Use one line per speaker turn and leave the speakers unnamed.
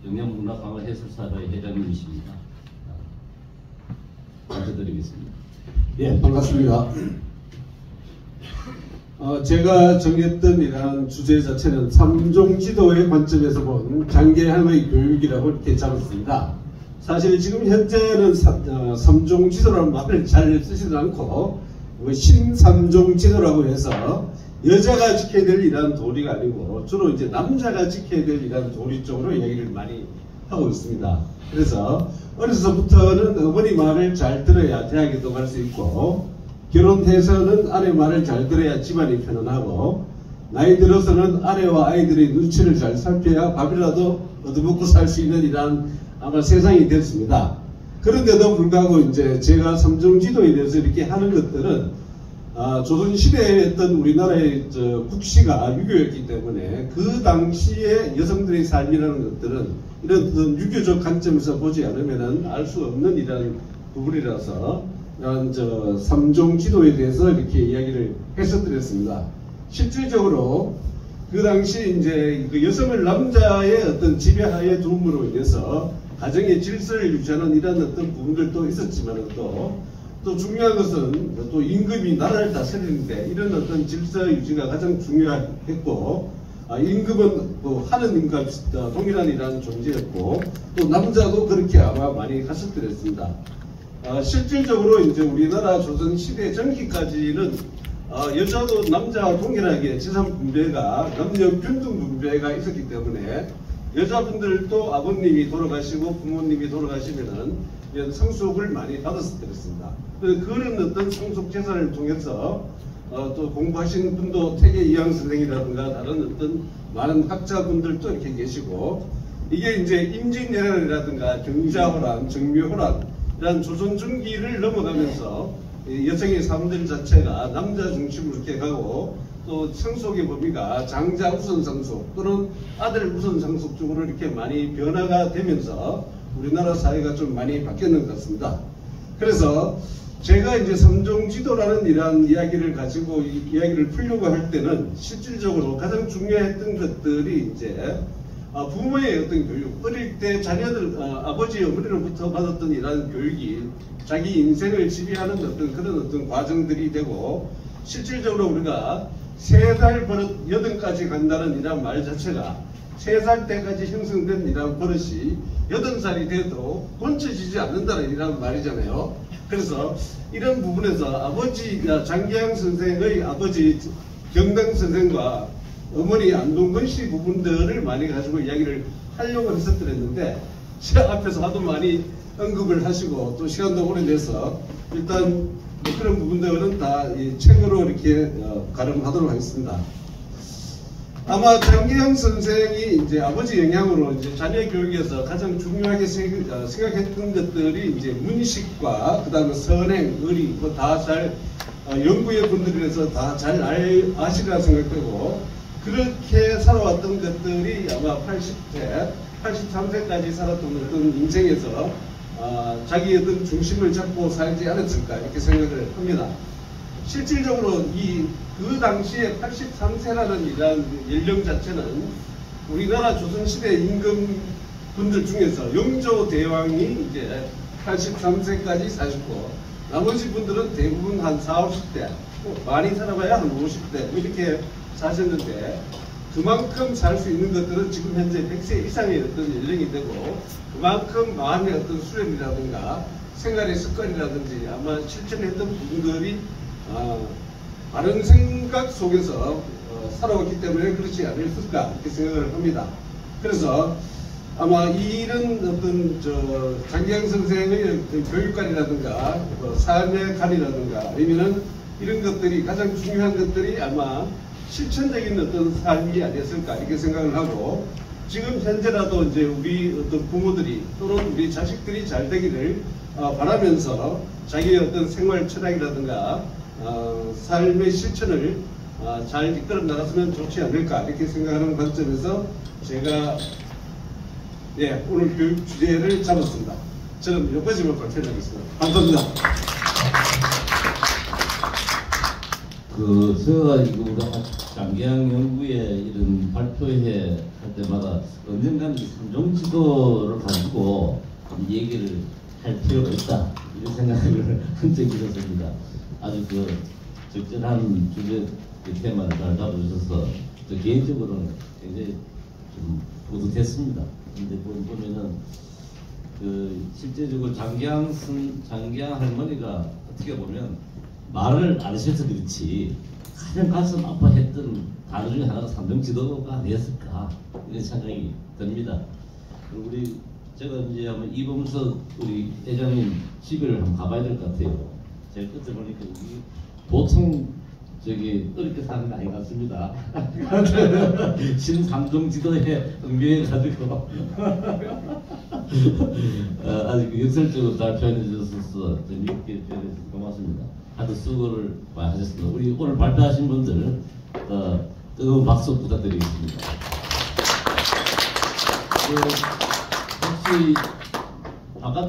영양문화강화 해설사의 회장님이십니다. 감사드리겠습니다.
예, 반갑습니다. 제가 정했던 이러한 주제 자체는 3종 지도의 관점에서 본 장기향의 교육이라고 이렇게 잡았습니다. 사실 지금 현재는 3종 지도라는 말을 잘 쓰지도 않고 신삼종 지도라고 해서 여자가 지켜야 될 이러한 도리가 아니고 주로 이제 남자가 지켜야 될 이러한 도리 쪽으로 얘기를 많이 하고 있습니다. 그래서 어려서부터는 어머니 말을 잘 들어야 대학에도 갈 수 있고, 결혼해서는 아내 말을 잘 들어야 집안이 편안하고, 나이 들어서는 아내와 아이들의 눈치를 잘 살펴야 밥이라도 얻어먹고 살 수 있는 이러한 아마 세상이 됐습니다. 그런데도 불구하고 이제 제가 삼종 지도에 대해서 이렇게 하는 것들은 조선시대에 했던 우리나라의 국시가 유교였기 때문에 그 당시에 여성들의 삶이라는 것들은 이런 어떤 유교적 관점에서 보지 않으면 알 수 없는 이런 부분이라서 삼종 지도에 대해서 이렇게 이야기를 했었드렸습니다. 실질적으로 그 당시 이제 그 여성을 남자의 어떤 지배하에 두음으로 인해서 가정의 질서를 유지하는 이런 어떤 부분들도 있었지만 또 중요한 것은 또 임금이 나라를 다스리는데 이런 어떤 질서 유지가 가장 중요했고, 임금은 또 하는 임과 동일한 이라는 존재였고, 또 남자도 그렇게 아마 많이 갔었더랬습니다. 실질적으로 이제 우리나라 조선시대 전기까지는 여자도 남자와 동일하게 재산 분배가 남녀 균등 분배가 있었기 때문에 여자분들도 아버님이 돌아가시고 부모님이 돌아가시면은 상속을 많이 받았었습니다. 그런 어떤 상속 재산을 통해서 또 공부하신 분도 태계 이황 선생이라든가 다른 어떤 많은 학자분들도 이렇게 계시고, 이게 이제 임진왜란이라든가 경자호란, 정묘호란 이런 조선 중기를 넘어가면서 여성의 삶들 자체가 남자 중심으로 이렇게 가고, 또 상속의 범위가 장자 우선 상속 또는 아들 우선 상속 쪽으로 이렇게 많이 변화가 되면서 우리나라 사회가 좀 많이 바뀌었는 것 같습니다. 그래서 제가 이제 삼종 지도라는 이러한 이야기를 가지고 이야기를 풀려고 할 때는 실질적으로 가장 중요했던 것들이 이제 부모의 어떤 교육, 어릴 때 자녀들 아버지 어머니로부터 받았던 이러한 교육이 자기 인생을 지배하는 어떤 그런 어떤 과정들이 되고, 실질적으로 우리가 3살 버릇 8까지 간다는 이런 말 자체가 3살 때까지 형성된 이런 버릇이 80살이 돼도 고쳐지지 않는다는 이런 말이잖아요. 그래서 이런 부분에서 아버지 장기향 선생의 아버지 경당 선생과 어머니 안동건 씨 부분들을 많이 가지고 이야기를 하려고 했었는데, 제 앞에서 하도 많이 언급을 하시고 또 시간도 오래돼서 일단 그런 부분들은 다 이 책으로 이렇게 가름하도록 하겠습니다. 아마 장기향 선생이 이제 아버지 영향으로 이제 자녀 교육에서 가장 중요하게 생각했던 것들이 이제 문식과 그 다음에 선행, 의리, 다 잘 연구의 분들에서 다 잘 아시리라 생각되고, 그렇게 살아왔던 것들이 아마 80세, 83세까지 살았던 어떤 인생에서 자기 어떤 중심을 잡고 살지 않았을까 이렇게 생각을 합니다. 실질적으로 그 당시에 83세라는 이러한 연령 자체는 우리나라 조선시대 임금분들 중에서 영조 대왕이 이제 83세까지 사셨고, 나머지 분들은 대부분 한 40, 50대, 많이 살아봐야 한 50대 이렇게 사셨는데, 그만큼 살 수 있는 것들은 지금 현재 100세 이상의 어떤 연령이 되고, 그만큼 마음의 어떤 수련이라든가 생활의 습관이라든지 아마 실천했던 부분들이 바른 생각 속에서 살아왔기 때문에 그렇지 않을까 이렇게 생각을 합니다. 그래서 아마 이런 어떤 장기향 선생의 교육관이라든가 삶의 관이라든가 아니면은 이런 것들이 가장 중요한 것들이 아마 실천적인 어떤 삶이 아니었을까 이렇게 생각을 하고, 지금 현재라도 이제 우리 어떤 부모들이 또는 우리 자식들이 잘 되기를 바라면서 자기의 어떤 생활 철학이라든가 삶의 실천을 잘 이끌어 나갔으면 좋지 않을까 이렇게 생각하는 관점에서 제가 오늘 교육 주제를 잡았습니다. 저는 여기까지만 발표를 하겠습니다. 감사합니다.
제가 이거 우리 장기학 연구회 이런 발표회 할 때마다 언젠가는 이 삼종지도를 가지고 얘기를 할 필요가 있다 이런 생각을 한 적이 있었습니다. 아주 적절한 주제 테마를 잘 다뤄주셔서 저 개인적으로는 굉장히 좀 뿌듯했습니다. 근데 보면은 실제적으로 장기양 할머니가 어떻게 보면 말을 안 하셔서 그렇지 가장 가슴 아파했던 단어 중에 하나가 삼종지도가 아니었을까 이런 생각이 듭니다. 그리고 제가 이제 한번 이범석 우리 회장님 집을 한번 가봐야 될 것 같아요. 제가 끝에 보니까 여기 보통 어렵게 사는 거 아닌 것 같습니다. 신삼종지도에 응명해가지고 아주 역설적으로 잘 표현해 주셔서 재미있게 표현해 주셔서 고맙습니다. 아주 수고를 많이 하셨습니다. 우리 오늘 발표하신 분들 뜨거운 박수 부탁드리겠습니다. 혹시 바깥에